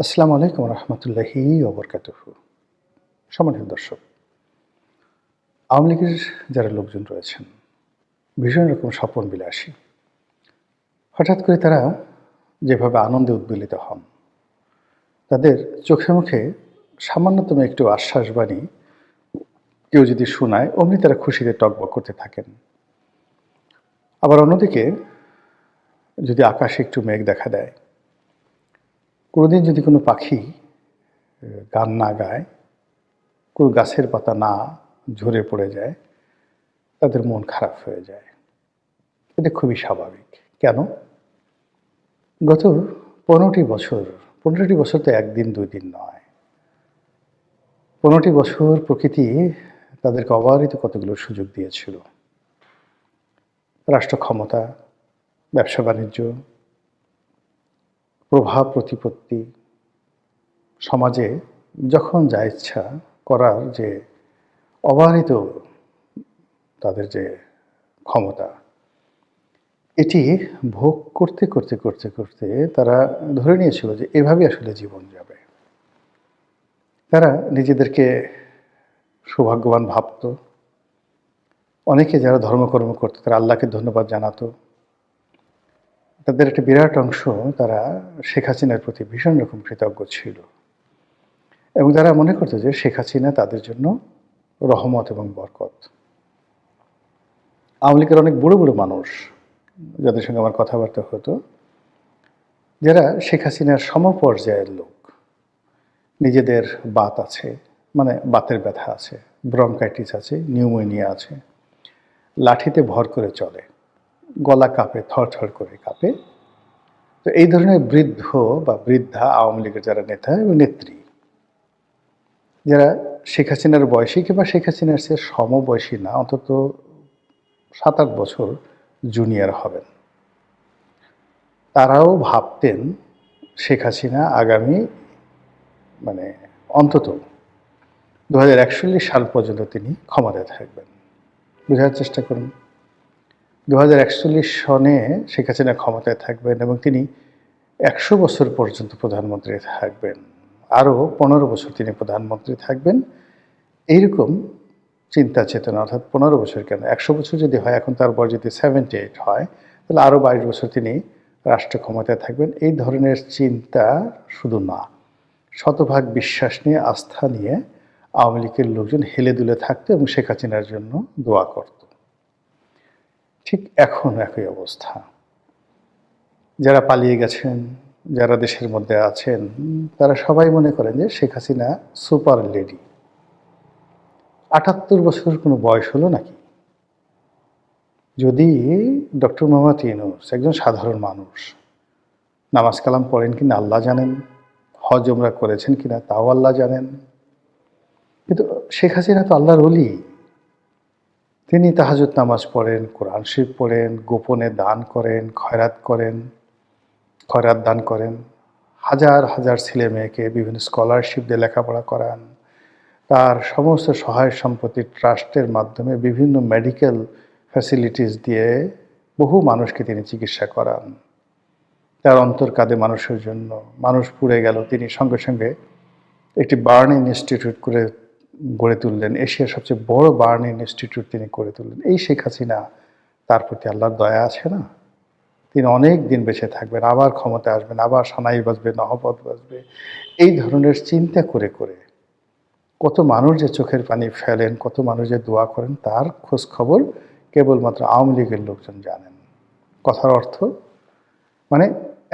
আসসালামু আলাইকুম রহমতুল্লাহি ওবরকাতুহু। সম্মানিত দর্শক, আওয়ামী লীগের যারা লোকজন রয়েছেন ভীষণ রকম স্বপন বিলাসী। হঠাৎ করে তারা যেভাবে আনন্দে উদ্বেলিত হন, তাদের চোখে মুখে সামান্যতম একটু আশ্বাসবাণী কেউ যদি শোনায়, অমনি তারা খুশিতে টগবগ করতে থাকেন। আবার অন্যদিকে যদি আকাশে একটু মেঘ দেখা দেয়, কোনোদিন যদি কোনো পাখি গান না গায়, কোনো গাছের পাতা না ঝরে পড়ে যায়, তাদের মন খারাপ হয়ে যায়। এটা খুবই স্বাভাবিক। কেন? গত ১৫টি বছর, ১৫টি বছর তো একদিন দুই দিন নয়। ১৫টি বছর প্রকৃতি তাদেরকে অবারিত কতগুলো সুযোগ দিয়েছিল। রাষ্ট্র ক্ষমতা, ব্যবসা বাণিজ্য, প্রভাব প্রতিপত্তি, সমাজে যখন যা ইচ্ছা করার যে অবারিত তাদের যে ক্ষমতা, এটি ভোগ করতে করতে করতে করতে তারা ধরে নিয়েছিল যে এভাবেই আসলে জীবন যাবে। তারা নিজেদেরকে সৌভাগ্যবান ভাবত। অনেকে যারা ধর্মকর্ম করতো তারা আল্লাহকে ধন্যবাদ জানাতো। তাদের একটা বিরাট অংশ তারা শেখ হাসিনার প্রতি ভীষণ রকম কৃতজ্ঞ ছিল এবং তারা মনে করতো যে শেখ হাসিনা তাদের জন্য রহমত এবং বরকত। আওয়ামী লীগের অনেক বড় বড় মানুষ যাদের সঙ্গে আমার কথাবার্তা হতো, যারা শেখ হাসিনার সমপর্যায়ের লোক, নিজেদের বাত আছে, মানে বাতের ব্যথা আছে, ব্রঙ্কাইটিস আছে, নিউমোনিয়া আছে, লাঠিতে ভর করে চলে, গলা কাঁপে, থরথর করে কাঁপে। তো এই ধরনের বৃদ্ধ বা বৃদ্ধা আওয়ামী লীগের যারা নেতা এবং নেত্রী, যারা শেখ হাসিনার বয়সী কিংবা শেখ হাসিনার সে সমবয়সী না, অন্তত ৭-৮ বছর জুনিয়র হবেন, তারাও ভাবতেন শেখ হাসিনা আগামী অন্তত ২০৪১ সাল পর্যন্ত তিনি ক্ষমতায় থাকবেন। বোঝার চেষ্টা করুন, ২০৪১ সনে শেখ হাসিনা ক্ষমতায় থাকবেন এবং তিনি ১০০ বছর পর্যন্ত প্রধানমন্ত্রী থাকবেন, আরও ১৫ বছর তিনি প্রধানমন্ত্রী থাকবেন। এইরকম চিন্তা চেতনা, অর্থাৎ ১৫ বছর কেন, ১০০ বছর যদি হয়, এখন তার বয়স যদি 78 হয়, তাহলে আরও ২২ বছর তিনি রাষ্ট্র ক্ষমতায় থাকবেন। এই ধরনের চিন্তা শুধু না, শতভাগ বিশ্বাস নিয়ে, আস্থা নিয়ে আওয়ামী লীগের লোকজন হেলে দুলে থাকতো এবং শেখ হাসিনার জন্য দোয়া করত। ঠিক এখন একই অবস্থা। যারা পালিয়ে গেছেন, যারা দেশের মধ্যে আছেন, তারা সবাই মনে করেন যে শেখ হাসিনা সুপার লেডি। ৭৮ বছর কোনো বয়স হলো নাকি? যদি ডক্টর মোহাম্মদ ইউনূস একজন সাধারণ মানুষ, নামাজ কালাম পড়েন কিনা আল্লাহ জানেন, হজ ওমরা করেছেন কিনা তাও আল্লাহ জানেন, কিন্তু শেখ হাসিনা তো আল্লাহর ওলি। তিনি তাহাজ্জুদ নামাজ পড়েন, কোরআন শরীফ পড়েন, গোপনে দান করেন, খয়রাত দান করেন, হাজার হাজার ছেলে মেয়েকে বিভিন্ন স্কলারশিপ দিয়ে লেখাপড়া করান, তার সমস্ত সহায় সম্পত্তি ট্রাস্টের মাধ্যমে বিভিন্ন মেডিকেল ফ্যাসিলিটিস দিয়ে বহু মানুষকে তিনি চিকিৎসা করান। তার অন্তর কাঁদে মানুষের জন্য। মানুষ পুড়ে গেল, তিনি সঙ্গে সঙ্গে একটি বার্ন ইনস্টিটিউট গড়ে তুললেন। এশিয়ার সবচেয়ে বড় বার্ন ইনস্টিটিউট তিনি করে তুললেন। এই শেখ হাসিনা, তার প্রতি আল্লাহর দয়া আছে না? তিনি অনেক দিন বেঁচে থাকবেন, আবার ক্ষমতায় আসবেন, আবার সানাই বাজবে, নহবত বাজবে। এই ধরনের চিন্তা করে করে কত মানুষ যে চোখের পানি ফেলেন, কত মানুষ যে দোয়া করেন, তার খোঁজ খবর কেবলমাত্র আওয়ামী লীগের লোকজন জানেন। কথার অর্থ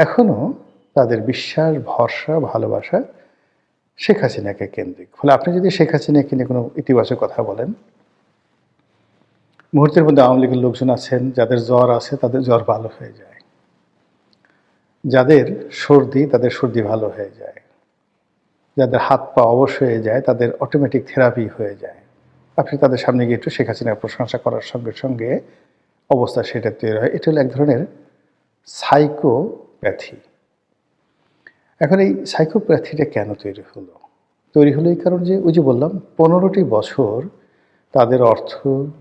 এখনো তাদের বিশ্বাস, ভরসা, ভালোবাসা শেখ হাসিনাকে কেন্দ্রিক। ফলে আপনি যদি শেখ হাসিনাকে নিয়ে কোনো ইতিবাচক কথা বলেন, মুহূর্তের মধ্যে আওয়ামী লীগের লোকজন আছেন, যাদের জ্বর আছে তাদের জ্বর ভালো হয়ে যায়, যাদের সর্দি তাদের সর্দি ভালো হয়ে যায়, যাদের হাত পা অবশ হয়ে যায় তাদের অটোমেটিক থেরাপি হয়ে যায়। আপনি তাদের সামনে গিয়ে একটু শেখ হাসিনার প্রশংসা করার সঙ্গে সঙ্গে অবস্থা সেটা তৈরি হয়। এটা হলো এক ধরনের সাইকোপ্যাথি। এখন এই সাইকোপ্যাথিটা কেন তৈরি হলো? তৈরি হলো এই কারণ যে, ওই যে বললাম, ১৫টি বছর তাদের অর্থ,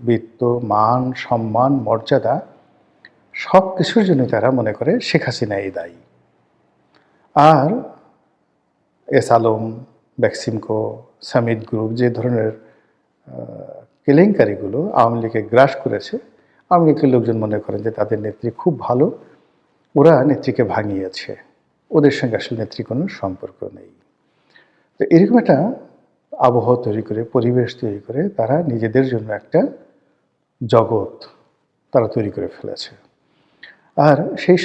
বিত্ত, মান, সম্মান, মর্যাদা সব কিছুর জন্য তারা মনে করে শেখ হাসিনাই দায়ী। আর S Alam, Beximco, Summit group যে ধরনের কেলেঙ্কারিগুলো আওয়ামী লীগকে গ্রাস করেছে, আওয়ামী লীগের লোকজন মনে করেন যে তাদের নেত্রী খুব ভালো, ওরা নেত্রীকে ভাঙিয়েছে, ওদের সঙ্গে আসলে নেত্রী কোনো সম্পর্ক নেই। তো এরকম একটা আবহাওয়া তৈরি করে, পরিবেশ তৈরি করে তারা নিজেদের জন্য একটা জগৎ তারা তৈরি করে ফেলেছে। আর সেই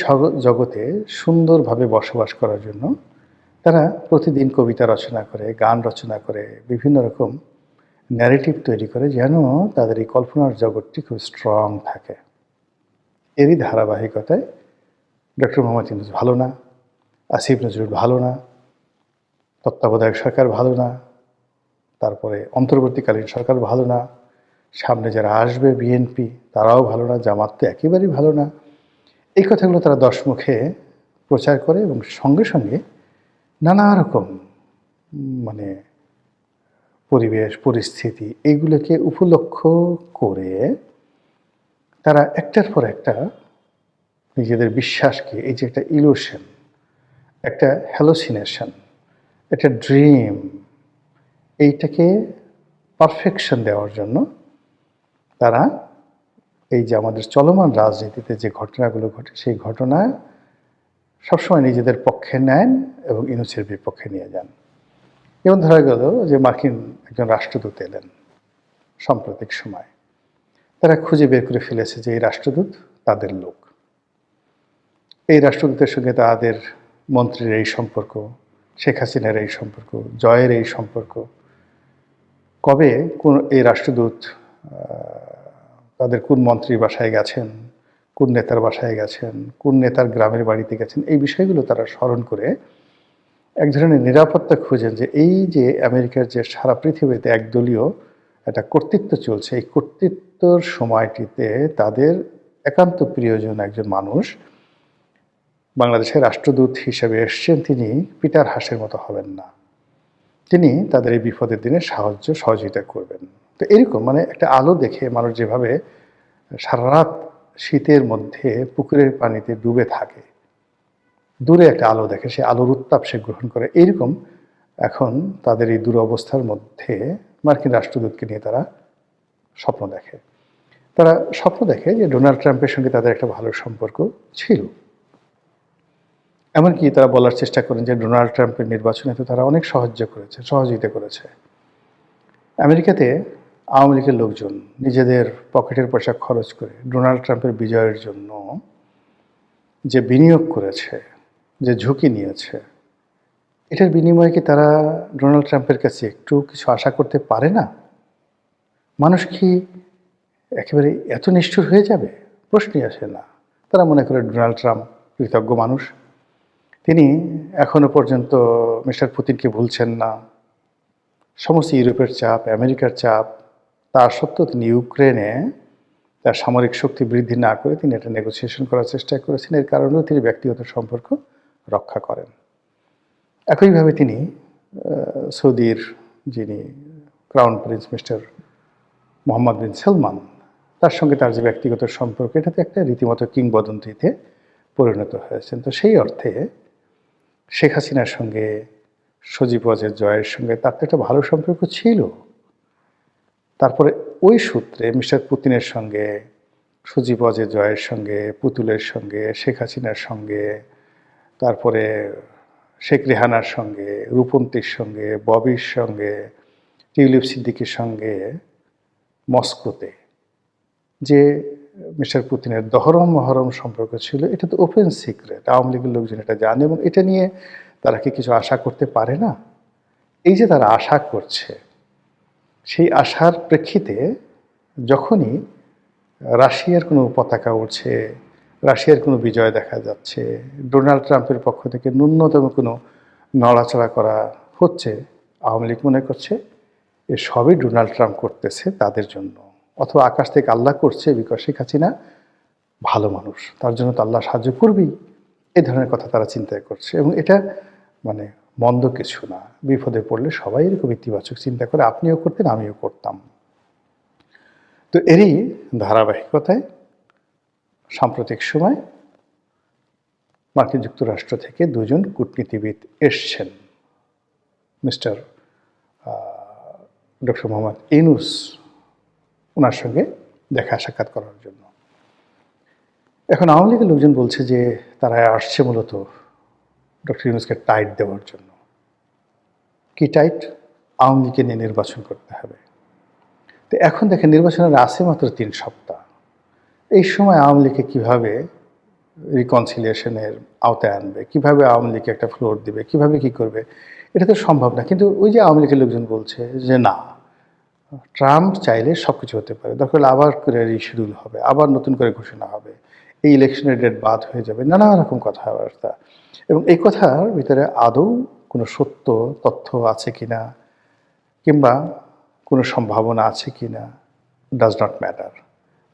জগতে সুন্দরভাবে বসবাস করার জন্য তারা প্রতিদিন কবিতা রচনা করে, গান রচনা করে, বিভিন্ন রকম ন্যারেটিভ তৈরি করে যেন তাদের এই কল্পনার জগৎটি খুব স্ট্রং থাকে। এরই ধারাবাহিকতায় ডক্টর মোহাম্মদ ইউনূস ভালো না, আসিফ নজরুল ভালো না, তত্ত্বাবধায়ক সরকার ভালো না, তারপরে অন্তর্বর্তীকালীন সরকার ভালো না, সামনে যারা আসবে বিএনপি তারাও ভালো না, জামাত তো একেবারেই ভালো না। এই কথাগুলো তারা দশমুখে প্রচার করে এবং সঙ্গে সঙ্গে নানা রকম মানে পরিবেশ পরিস্থিতি এইগুলোকে উপলক্ষ করে তারা একটার পর একটা নিজেদের বিশ্বাসকে, এই যে একটা ইলুশন, একটা হ্যালোসিনেশন, একটা ড্রিম, এইটাকে পারফেকশন দেওয়ার জন্য তারা এই যে আমাদের চলমান রাজনীতিতে যে ঘটনাগুলো ঘটে সেই ঘটনা সবসময় নিজেদের পক্ষে নেন এবং ইউনূসের বিপক্ষে নিয়ে যান। যেমন ধরা গেল যে মার্কিন একজন রাষ্ট্রদূত এলেন সাম্প্রতিক সময়, তারা খুঁজে বের করে ফেলেছে যে এই রাষ্ট্রদূত তাদের লোক, এই রাষ্ট্রদূতের সঙ্গে তাদের মন্ত্রীর এই সম্পর্ক, শেখ হাসিনার এই সম্পর্ক, জয়ের এই সম্পর্ক, কবে কোন এই রাষ্ট্রদূত তাদের কোন মন্ত্রীর বাসায় গেছেন, কোন নেতার বাসায় গেছেন, কোন নেতার গ্রামের বাড়িতে গেছেন, এই বিষয়গুলো তারা স্মরণ করে এক ধরনের নিরাপত্তা খুঁজেন যে এই যে আমেরিকার যে সারা পৃথিবীতে একদলীয় একটা কর্তৃত্ব চলছে, এই কর্তৃত্বর সময়টিতে তাদের একান্ত প্রিয়জন একজন মানুষ বাংলাদেশের রাষ্ট্রদূত হিসেবে এসছেন, তিনি পিটার হাসের মতো হবেন না, তিনি তাদের এই বিপদের দিনে সহযোগিতা করবেন। তো এরকম মানে একটা আলো দেখে মানুষ যেভাবে সারা রাত শীতের মধ্যে পুকুরের পানিতে ডুবে থাকে, দূরে একটা আলো দেখে, সে আলোর উত্তাপ সে গ্রহণ করে, এইরকম এখন তাদের এই দুরবস্থার মধ্যে মার্কিন রাষ্ট্রদূতকে নিয়ে তারা স্বপ্ন দেখে। তারা স্বপ্ন দেখে যে ডোনাল্ড ট্রাম্পের সঙ্গে তাদের একটা ভালো সম্পর্ক ছিল, এমনকি তারা বলার চেষ্টা করেন যে ডোনাল্ড ট্রাম্পের নির্বাচনে তো তারা অনেক সহযোগিতা করেছে। আমেরিকাতে আওয়ামী লীগের লোকজন নিজেদের পকেটের পয়সা খরচ করে ডোনাল্ড ট্রাম্পের বিজয়ের জন্য যে বিনিয়োগ করেছে, যে ঝুঁকি নিয়েছে, এটার বিনিময়ে কি তারা ডোনাল্ড ট্রাম্পের কাছে একটু কিছু আশা করতে পারে না? মানুষ কি একেবারে এত নিষ্ঠুর হয়ে যাবে? প্রশ্নই আসে না। তারা মনে করে ডোনাল্ড ট্রাম্প কৃতজ্ঞ মানুষ, তিনি এখনো পর্যন্ত মিস্টার পুতিনকে ভুলছেন না, সমস্ত ইউরোপের চাপ, আমেরিকার চাপ, তা সত্ত্বেও তিনি ইউক্রেনে তার সামরিক শক্তি বৃদ্ধি না করে তিনি একটা নেগোসিয়েশন করার চেষ্টা করেছেন, এর কারণেও তিনি ব্যক্তিগত সম্পর্ক রক্ষা করেন। একইভাবে তিনি সৌদির যিনি ক্রাউন প্রিন্স মিস্টার মোহাম্মদ বিন সালমান, তার সঙ্গে তার যে ব্যক্তিগত সম্পর্ক, এটাতে একটা রীতিমতো কিংবদন্তিতে পরিণত হয়েছেন। তো সেই অর্থে শেখ হাসিনার সঙ্গে, সজীব ওয়াজেদ জয়ের সঙ্গে তার তো একটা ভালো সম্পর্ক ছিল। তারপরে ওই সূত্রে মিস্টার পুতিনের সঙ্গে, সজীব ওয়াজেদ জয়ের সঙ্গে, পুতুলের সঙ্গে, শেখ হাসিনার সঙ্গে, তারপরে শেখ রেহানার সঙ্গে, রূপন্তীর সঙ্গে, ববির সঙ্গে, টিউলিপ সিদ্দিকির সঙ্গে মস্কোতে যে মিস্টার পুতিনের দহরম মহরম সম্পর্ক ছিল, এটা তো ওপেন সিক্রেট, আওয়ামী লীগের লোকজন এটা জানে এবং এটা নিয়ে তারা কি কিছু আশা করতে পারে না? এই যে তারা আশা করছে, সেই আশার প্রেক্ষিতে যখনই রাশিয়ার কোনো পতাকা উঠছে, রাশিয়ার কোনো বিজয় দেখা যাচ্ছে, ডোনাল্ড ট্রাম্পের পক্ষ থেকে ন্যূনতম কোনো নড়াচড়া করা হচ্ছে, আওয়ামী লীগ মনে করছে এ সবই ডোনাল্ড ট্রাম্প করতেছে তাদের জন্য, অথবা আকাশ থেকে আল্লাহ করছে, বিকজ শেখ হাসিনা ভালো মানুষ, তার জন্য তো আল্লাহ সাহায্য করবেই, এই ধরনের কথা তারা চিন্তা করছে। এবং এটা মানে মন্দ কিছু না, বিপদে পড়লে সবাই এরকম ইতিবাচক চিন্তা করে, আপনিও করতেন, আমিও করতাম। তো এরই ধারাবাহিকতায় সাম্প্রতিক সময় মার্কিন যুক্তরাষ্ট্র থেকে দুজন কূটনীতিবিদ এসছেন মিস্টার ডক্টর মোহাম্মদ ইউনূস ওনার সঙ্গে দেখা সাক্ষাৎ করার জন্য। এখন আওয়ামী লীগের লোকজন বলছে যে তারা আসছে মূলত ডক্টর ইউনূসকে টাইট দেওয়ার জন্য। কি টাইট? আওয়ামী লীগকে নিয়ে নির্বাচন করতে হবে। তো এখন দেখেন নির্বাচনের আছে মাত্র ৩ সপ্তাহ। এই সময় আওয়ামী লীগকে কীভাবে রিকনসিলিয়েশনের আওতায় আনবে, কীভাবে আওয়ামী লীগকে একটা ফ্লোর দিবে, কীভাবে কী করবে, এটা তো সম্ভব না। কিন্তু ওই যে আওয়ামী লীগের লোকজন বলছে যে না, ট্রাম্প চাইলে সব কিছু হতে পারে, দরকার হলে আবার করে রিশিডিউল হবে, আবার নতুন করে ঘোষণা হবে, এই ইলেকশনের ডেট বাদ হয়ে যাবে, নানা রকম কথাবার্তা। এবং এই কথার ভিতরে আদৌ কোনো সত্য তথ্য আছে কিনা কিংবা কোনো সম্ভাবনা আছে কিনা ডাজ নট ম্যাটার।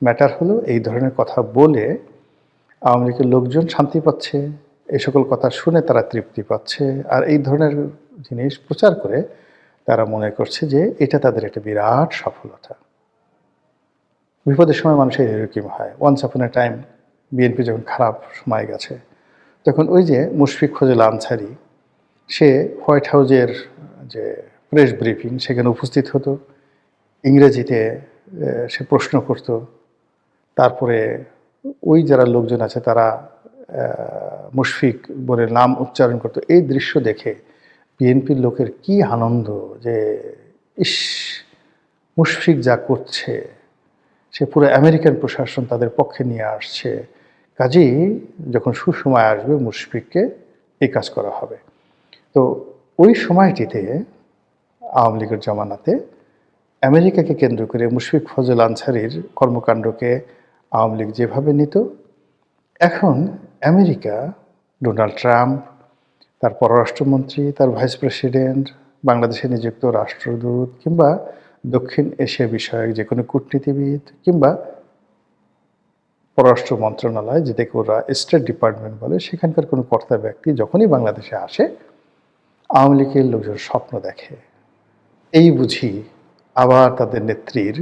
ম্যাটার হলো এই ধরনের কথা বলে আওয়ামী লীগের লোকজন শান্তি পাচ্ছে, এই সকল কথা শুনে তারা তৃপ্তি পাচ্ছে, আর এই ধরনের জিনিস প্রচার করে তারা মনে করছে যে এটা তাদের একটা বিরাট সফলতা। বিপদের সময় মানুষের এরকম হয়। ওয়ান্স আপন এ টাইম বিএনপি যখন খারাপ সময় গেছে, তখন ওই যে মুশফিক ফজল আনসারী, সে হোয়াইট হাউজের যে প্রেস ব্রিফিং সেখানে উপস্থিত হতো, ইংরেজিতে সে প্রশ্ন করত, তারপরে ওই যারা লোকজন আছে তারা মুশফিক বলে নাম উচ্চারণ করত। এই দৃশ্য দেখে বিএনপির লোকের কি আনন্দ যে ইস, মুশফিক যা করছে, সে পুরো আমেরিকান প্রশাসন তাদের পক্ষে নিয়ে আসছে, কাজেই যখন সুসময় আসবে মুশফিককে এই কাজ করা হবে। তো ওই সময়টিতে আওয়ামী লীগের জমানাতে আমেরিকাকে কেন্দ্র করে মুশফিক ফজল আনসারীর কর্মকাণ্ডকে আওয়ামী লীগ যেভাবে নিত, এখন আমেরিকা, ডোনাল্ড ট্রাম্প, তার পররাষ্ট্রমন্ত্রী, তার ভাইস প্রেসিডেন্ট, বাংলাদেশে নিযুক্ত রাষ্ট্রদূত কিংবা দক্ষিণ এশিয়া বিষয়ক যে কোনো কূটনীতিবিদ কিংবা পররাষ্ট্র মন্ত্রণালয়, যেটাকে ওরা স্টেট ডিপার্টমেন্ট বলে, সেখানকার কোনো কর্তা ব্যক্তি যখনই বাংলাদেশে আসে আওয়ামী লীগের লোকজন স্বপ্ন দেখে এই বুঝি আবার তাদের নেত্রীর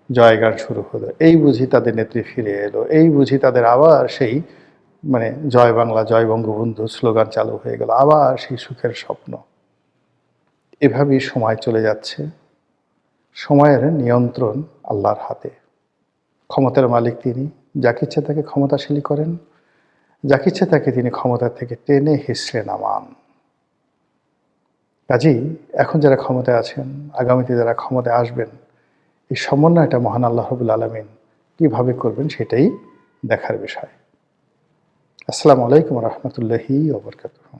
জয়গান শুরু হলো, এই বুঝি তাদের নেত্রী ফিরে এলো, এই বুঝি তাদের আবার সেই জয় বাংলা জয় বঙ্গবন্ধু স্লোগান চালু হয়ে গেল, আবার সেই সুখের স্বপ্ন। এভাবেই সময় চলে যাচ্ছে। সময়ের নিয়ন্ত্রণ আল্লাহর হাতে। ক্ষমতার মালিক তিনি, যাকে ইচ্ছে তাকে ক্ষমতাশালী করেন, যাকে ইচ্ছে তাকে তিনি ক্ষমতা থেকে টেনে হিসড়ে নামান। কাজেই এখন যারা ক্ষমতায় আছেন, আগামীতে যারা ক্ষমতায় আসবেন, এই সমন্বয়টা মহান আল্লাহ রাব্বুল আলামিন কীভাবে করবেন সেটাই দেখার বিষয়। আসসালামু আলাইকুম ওয়া রাহমাতুল্লাহি ওয়া বারাকাতুহু।